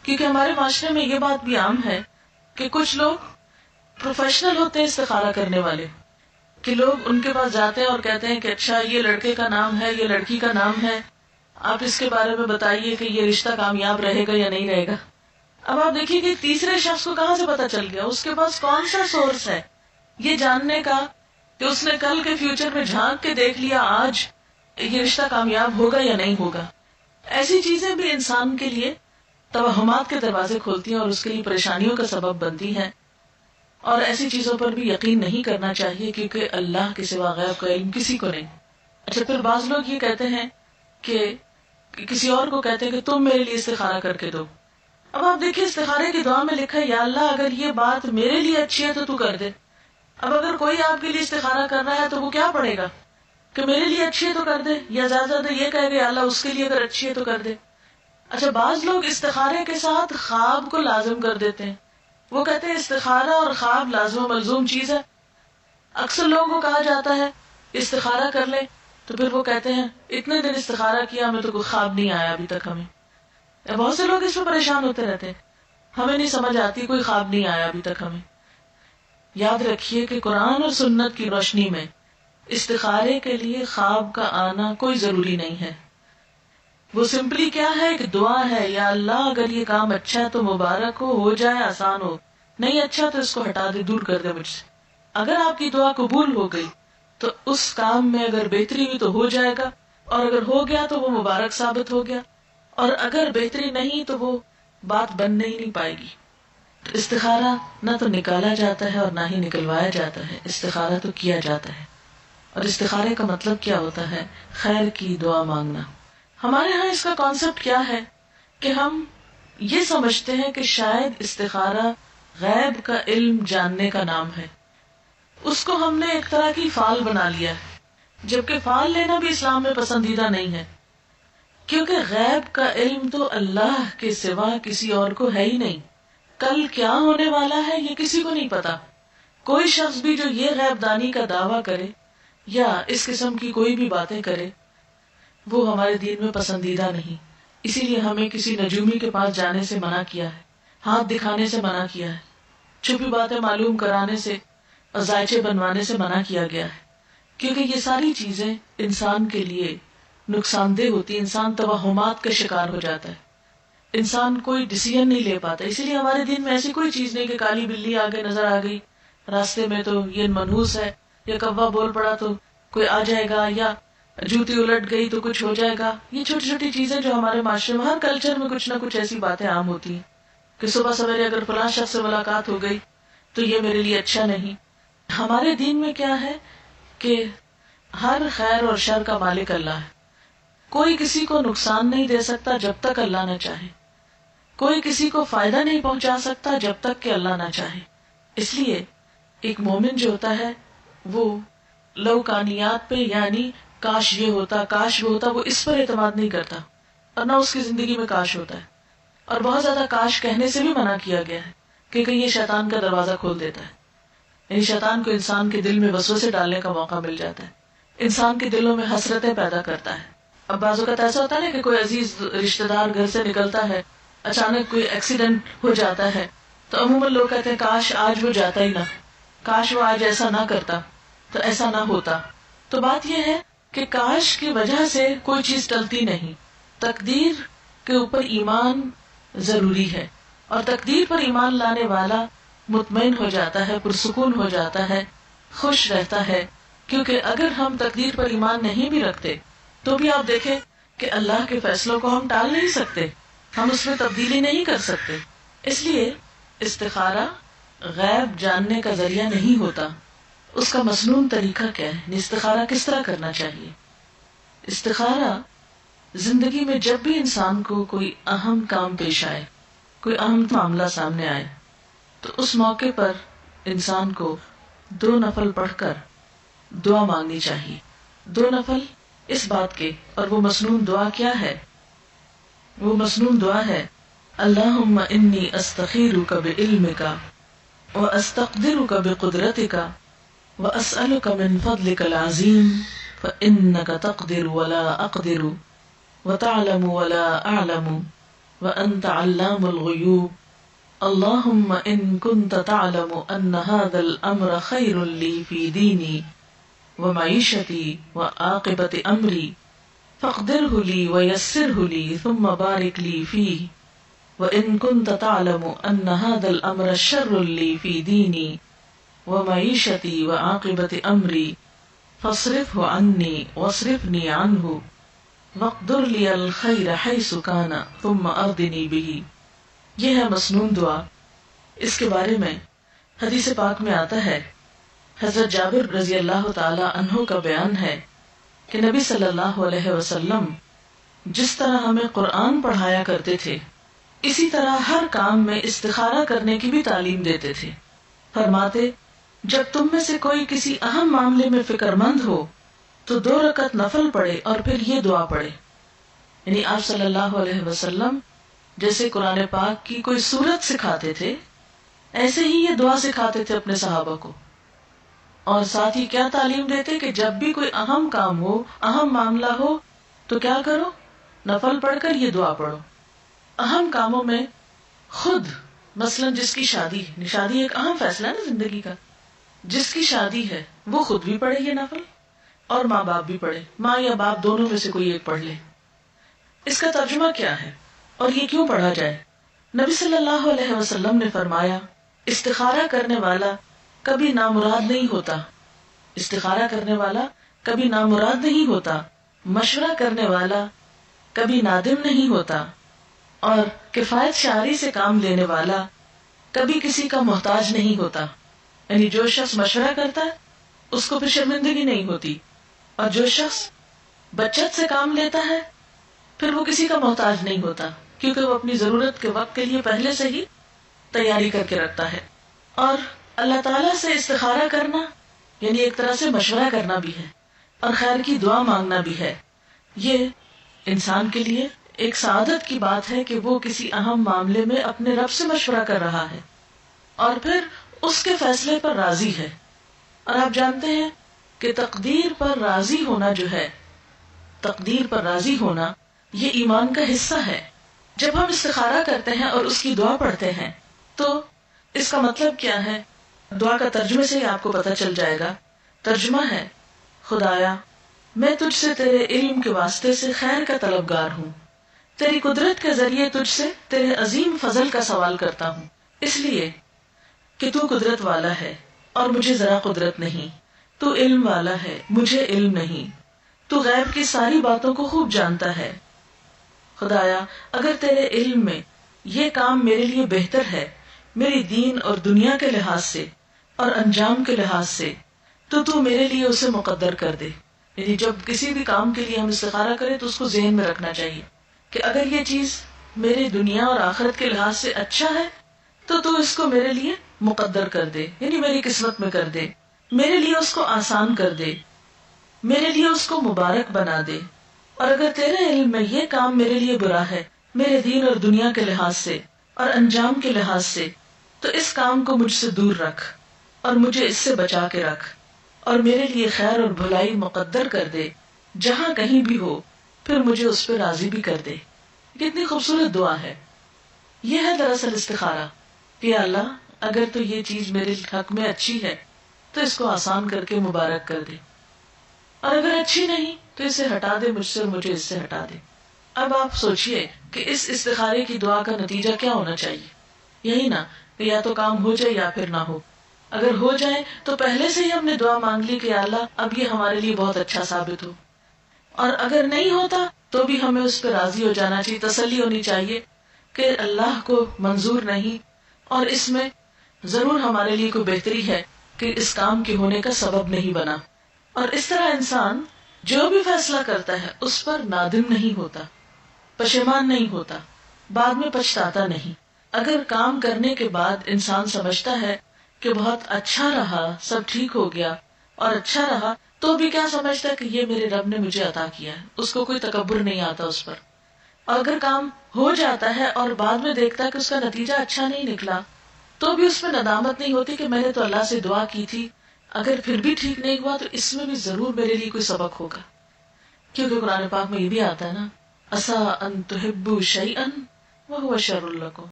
کیونکہ ہمارے معاشرے میں یہ بات بھی عام ہے کہ کچھ لوگ پروفیشنل ہوتے ہیں استخارہ کرنے والے، کہ لوگ ان کے پاس جاتے ہیں اور کہتے ہیں کہ اچھا یہ لڑکے کا نام ہے، یہ لڑکی کا نام ہے، آپ اس کے بارے میں بتائیے کہ یہ رشتہ کامیاب رہے گا یا نہیں رہے گا۔ اب آپ دیکھیے کہ تیسرے شخص کو کہاں سے پتا چل گیا، اس کے پاس کون سا سورس ہے یہ جاننے کا کہ اس نے کل کے فیوچر میں جھانک کے دیکھ لیا آج یہ رشتہ کامیاب ہوگا یا نہیں ہوگا۔ ایسی چیزیں بھی انسان کے لیے توہمات کے دروازے کھولتی ہیں اور اس کے لیے پریشانیوں کا سبب بنتی ہیں، اور ایسی چیزوں پر بھی یقین نہیں کرنا چاہیے کیونکہ اللہ کے سوا غیب کا علم کسی کو نہیں۔ اچھا، پھر بعض لوگ یہ کہتے ہیں کہ کسی اور کو کہتے ہیں کہ تم میرے لیے استخارہ کر کے دو۔ اب آپ دیکھیں استخارے کی دعا میں لکھا ہے یا اللہ اگر یہ بات میرے لیے اچھی ہے تو تو کر دے۔ اب اگر کوئی آپ کے لیے استخارہ کر رہا ہے تو وہ کیا پڑھے گا کہ میرے لیے اچھی ہے تو کر دے، یا زیادہ زیادہ یہ کہے گا یا اللہ اس کے لیے اگر اچھی ہے تو کر دے۔ اچھا، بعض لوگ استخارے کے ساتھ خواب کو لازم کر دیتے ہیں، وہ کہتے ہیں استخارہ اور خواب لازم و ملزوم چیز ہے۔ اکثر لوگوں کو کہا جاتا ہے استخارہ کر لے تو پھر وہ کہتے ہیں اتنے دن استخارہ کیا ہمیں تو کوئی خواب نہیں آیا ابھی تک ہمیں۔ بہت سے لوگ اس میں پریشان ہوتے رہتے ہیں، ہمیں نہیں سمجھ آتی، کوئی خواب نہیں آیا ابھی تک ہمیں۔ یاد رکھیے کہ قرآن اور سنت کی روشنی میں استخارے کے لیے خواب کا آنا کوئی ضروری نہیں ہے، وہ سمپلی کیا ہے، ایک دعا ہے، یا اللہ اگر یہ کام اچھا ہے تو مبارک ہو جائے، آسان ہو، نہیں اچھا تو اس کو ہٹا دے، دور کر دے مجھ سے۔ اگر آپ کی دعا قبول ہو گئی تو اس کام میں اگر بہتری ہوئی تو ہو جائے گا، اور اگر ہو گیا تو وہ مبارک ثابت ہو گیا، اور اگر بہتری نہیں تو وہ بات بن نہیں پائے گی۔ استخارہ نہ تو نکالا جاتا ہے اور نہ ہی نکلوایا جاتا ہے، استخارہ تو کیا جاتا ہے۔ اور استخارے کا مطلب کیا ہوتا ہے؟ خیر کی دعا مانگنا۔ ہمارے ہاں اس کا کانسیپٹ کیا ہے کہ ہم یہ سمجھتے ہیں کہ شاید استخارہ غیب کا علم جاننے کا نام ہے، اس کو ہم نے ایک طرح کی فال بنا لیا ہے، جبکہ فال لینا بھی اسلام میں پسندیدہ نہیں ہے، کیونکہ غیب کا علم تو اللہ کے سوا کسی اور کو ہے ہی نہیں۔ کل کیا ہونے والا ہے یہ کسی کو نہیں پتا۔ کوئی شخص بھی جو یہ غیب دانی کا دعویٰ کرے یا اس قسم کی کوئی بھی باتیں کرے وہ ہمارے دین میں پسندیدہ نہیں، اسی لیے ہمیں کسی نجومی کے پاس جانے سے منع کیا ہے، ہاتھ دکھانے سے منع کیا ہے، چھپی باتیں معلوم کرانے سے اور ذائچے بنوانے سے منع کیا گیا ہے، کیونکہ یہ ساری چیزیں انسان کے لیے نقصان دہ ہوتی، انسان توہمات کا شکار ہو جاتا ہے، انسان کوئی ڈیسیژن نہیں لے پاتا۔ اسی لیے ہمارے دین میں ایسی کوئی چیز نہیں کہ کالی بلی آگے نظر آ گئی راستے میں تو یہ منحوس ہے، یا کوا بول پڑا تو کوئی آ جائے گا، یا جوتی الٹ گئی تو کچھ ہو جائے گا۔ یہ چھوٹی چھوٹی چیزیں جو ہمارے معاشرے میں ہر کلچر میں کچھ نہ کچھ ایسی باتیں عام ہوتی ہیں کہ صبح سویرے اگر فلاں شخص سے ملاقات ہو گئی تو یہ میرے لیے اچھا نہیں۔ ہمارے دین میں کیا ہے کہ ہر خیر اور شر کا مالک اللہ ہے، کوئی کسی کو نقصان نہیں دے سکتا جب تک اللہ نہ چاہے، کوئی کسی کو فائدہ نہیں پہنچا سکتا جب تک کہ اللہ نہ چاہے۔ اس لیے ایک مومن جو ہوتا ہے وہ لوکانیات پہ، یعنی کاش یہ ہوتا، کاش وہ ہوتا، وہ اس پر اعتماد نہیں کرتا، اور نہ اس کی زندگی میں کاش ہوتا ہے، اور بہت زیادہ کاش کہنے سے بھی منع کیا گیا ہے کیونکہ یہ شیطان کا دروازہ کھول دیتا ہے، یعنی شیطان کو انسان کے دل میں وسوسے ڈالنے کا موقع مل جاتا ہے، انسان کے دلوں میں حسرتیں پیدا کرتا ہے۔ اب بعض اوقات ایسا ہوتا ہے نا کہ کوئی عزیز رشتہ دار گھر سے نکلتا ہے، اچانک کوئی ایکسیڈنٹ ہو جاتا ہے تو عموماً لوگ کہتے ہیں کاش آج وہ جاتا ہی نہ، کاش وہ آج ایسا نہ کرتا تو ایسا نہ ہوتا۔ تو بات یہ ہے کہ کاش کی وجہ سے کوئی چیز ٹلتی نہیں، تقدیر کے اوپر ایمان ضروری ہے، اور تقدیر پر ایمان لانے والا مطمئن ہو جاتا ہے، پرسکون ہو جاتا ہے، خوش رہتا ہے، کیونکہ اگر ہم تقدیر پر ایمان نہیں بھی رکھتے تو بھی آپ دیکھیں کہ اللہ کے فیصلوں کو ہم ٹال نہیں سکتے، ہم اس میں تبدیلی نہیں کر سکتے۔ اس لیے استخارہ غیب جاننے کا ذریعہ نہیں ہوتا۔ اس کا مسنون طریقہ کیا ہے؟ استخارہ کس طرح کرنا چاہیے؟ استخارہ زندگی میں جب بھی انسان کو کوئی اہم کام پیش آئے، کوئی اہم معاملہ سامنے آئے، تو اس موقع پر انسان کو 2 نفل پڑھ کر دعا مانگنی چاہیے۔ 2 نفل اس بات کے، اور وہ مسنون دعا کیا ہے؟ وہ مسنون دعا ہے اللہم انی استخیرک بعلمک واستقدرک بقدرتک واسألک من فضلک العظیم فإنک تقدر ولا اقدر وتعلم ولا اعلم وأنت علام الغيوب اللهم إن كنت تعلم أن هذا الأمر خير لي في ديني ومعيشتي وعاقبة أمري فاقدره لي ويسره لي ثم بارك لي فيه وإن كنت تعلم أن هذا الأمر شر لي في ديني ومعيشتي وعاقبة أمري فاصرفه عني واصرفني عنه واقدر لي الخير حيث كان ثم أرضني به. یہ ہے مسنون دعا. اس کے بارے میں حدیث پاک میں آتا ہے، حضرت جابر رضی اللہ تعالی عنہ کا بیان ہے کہ نبی صلی اللہ علیہ وسلم جس طرح ہمیں قرآن پڑھایا کرتے تھے اسی طرح ہر کام میں استخارہ کرنے کی بھی تعلیم دیتے تھے. فرماتے جب تم میں سے کوئی کسی اہم معاملے میں فکر مند ہو تو 2 رکعت نفل پڑھے اور پھر یہ دعا پڑھے. یعنی آپ صلی اللہ علیہ وسلم جیسے قرآن پاک کی کوئی سورت سکھاتے تھے ایسے ہی یہ دعا سکھاتے تھے اپنے صحابہ کو. اور ساتھ ہی کیا تعلیم دیتے کہ جب بھی کوئی اہم کام ہو، اہم معاملہ ہو تو کیا کرو؟ نفل پڑھ کر یہ دعا پڑھو. اہم کاموں میں خود مثلا جس کی شادی ایک اہم فیصلہ ہے نا زندگی کا، جس کی شادی ہے وہ خود بھی پڑھے یہ نفل اور ماں باپ بھی پڑھے، ماں یا باپ دونوں میں سے کوئی ایک پڑھ لے. اس کا ترجمہ کیا ہے اور یہ کیوں پڑھا جائے؟ نبی صلی اللہ علیہ وسلم نے فرمایا استخارہ کرنے والا کبھی نامراد نہیں ہوتا، استخارہ کرنے والا کبھی نامراد نہیں ہوتا، مشورہ کرنے والا کبھی نادم نہیں ہوتا، اور کفایت شعری سے کام لینے والا کبھی کسی کا محتاج نہیں ہوتا. یعنی جو شخص مشورہ کرتا ہے اس کو پھر شرمندگی نہیں ہوتی، اور جو شخص بچت سے کام لیتا ہے پھر وہ کسی کا محتاج نہیں ہوتا، کیونکہ وہ اپنی ضرورت کے وقت کے لیے پہلے سے ہی تیاری کر کے رکھتا ہے. اور اللہ تعالیٰ سے استخارہ کرنا یعنی ایک طرح سے مشورہ کرنا بھی ہے اور خیر کی دعا مانگنا بھی ہے. یہ انسان کے لیے ایک سعادت کی بات ہے کہ وہ کسی اہم معاملے میں اپنے رب سے مشورہ کر رہا ہے اور پھر اس کے فیصلے پر راضی ہے. اور آپ جانتے ہیں کہ تقدیر پر راضی ہونا جو ہے، تقدیر پر راضی ہونا یہ ایمان کا حصہ ہے. جب ہم استخارہ کرتے ہیں اور اس کی دعا پڑھتے ہیں تو اس کا مطلب کیا ہے؟ دعا کا ترجمے سے ہی آپ کو پتہ چل جائے گا. ترجمہ ہے خدایا میں تجھ سے تیرے علم کے واسطے سے خیر کا طلبگار ہوں، تیری قدرت کے ذریعے تجھ سے تیرے عظیم فضل کا سوال کرتا ہوں، اس لیے کہ تو قدرت والا ہے اور مجھے ذرا قدرت نہیں، تو علم والا ہے مجھے علم نہیں، تو غیب کی ساری باتوں کو خوب جانتا ہے. خدایا اگر تیرے علم میں یہ کام میرے لیے بہتر ہے میری دین اور دنیا کے لحاظ سے اور انجام کے لحاظ سے تو میرے لیے اسے مقدر کر دے. یعنی جب کسی بھی کام کے لیے ہم استخارہ کریں تو اس کو ذہن میں رکھنا چاہیے کہ اگر یہ چیز میری دنیا اور آخرت کے لحاظ سے اچھا ہے تو اس کو میرے لیے مقدر کر دے، یعنی میری قسمت میں کر دے، میرے لیے اس کو آسان کر دے، میرے لیے اس کو مبارک بنا دے. اور اگر تیرے علم میں یہ کام میرے لیے برا ہے میرے دین اور دنیا کے لحاظ سے اور انجام کے لحاظ سے تو اس کام کو مجھ سے دور رکھ اور مجھے اس سے بچا کے رکھ اور میرے لیے خیر اور بھلائی مقدر کر دے، جہاں کہیں بھی ہو پھر مجھے اس پہ راضی بھی کر دے. کتنی خوبصورت دعا ہے. یہ ہے دراصل استخارہ کہ اللہ اگر تو یہ چیز میرے حق میں اچھی ہے تو اس کو آسان کر کے مبارک کر دے، اور اگر اچھی نہیں تو اسے ہٹا دے مجھ سے اور مجھے اس سے ہٹا دے. اب آپ سوچئے کہ اس استخارے کی دعا کا نتیجہ کیا ہونا چاہیے؟ یہی نا کہ یا تو کام ہو جائے یا پھر نہ ہو. اگر ہو جائے تو پہلے سے ہی ہم نے دعا مانگ لی کہ اللہ اب یہ ہمارے لیے بہت اچھا ثابت ہو، اور اگر نہیں ہوتا تو بھی ہمیں اس پہ راضی ہو جانا چاہیے، تسلی ہونی چاہیے کہ اللہ کو منظور نہیں اور اس میں ضرور ہمارے لیے کوئی بہتری ہے کہ اس کام کے ہونے کا سبب نہیں بنا. اور اس طرح انسان جو بھی فیصلہ کرتا ہے اس پر نادم نہیں ہوتا، پشیمان نہیں ہوتا، بعد میں پچھتاتا نہیں. اگر کام کرنے کے بعد انسان سمجھتا ہے کہ بہت اچھا رہا، سب ٹھیک ہو گیا اور اچھا رہا، تو بھی کیا سمجھتا ہے کہ یہ میرے رب نے مجھے عطا کیا ہے، اس کو کوئی تکبر نہیں آتا اس پر. اور اگر کام ہو جاتا ہے اور بعد میں دیکھتا ہے کہ اس کا نتیجہ اچھا نہیں نکلا تو بھی اس میں ندامت نہیں ہوتی کہ میں نے تو اللہ سے دعا کی تھی، اگر پھر بھی ٹھیک نہیں ہوا تو اس میں بھی ضرور میرے لیے کوئی سبق ہوگا. کیونکہ قرآن پاک میں یہ بھی آتا ہے نا، عسیٰ ان تحبوا شیئا وَهُوَ شَرٌّ لَكُمْ،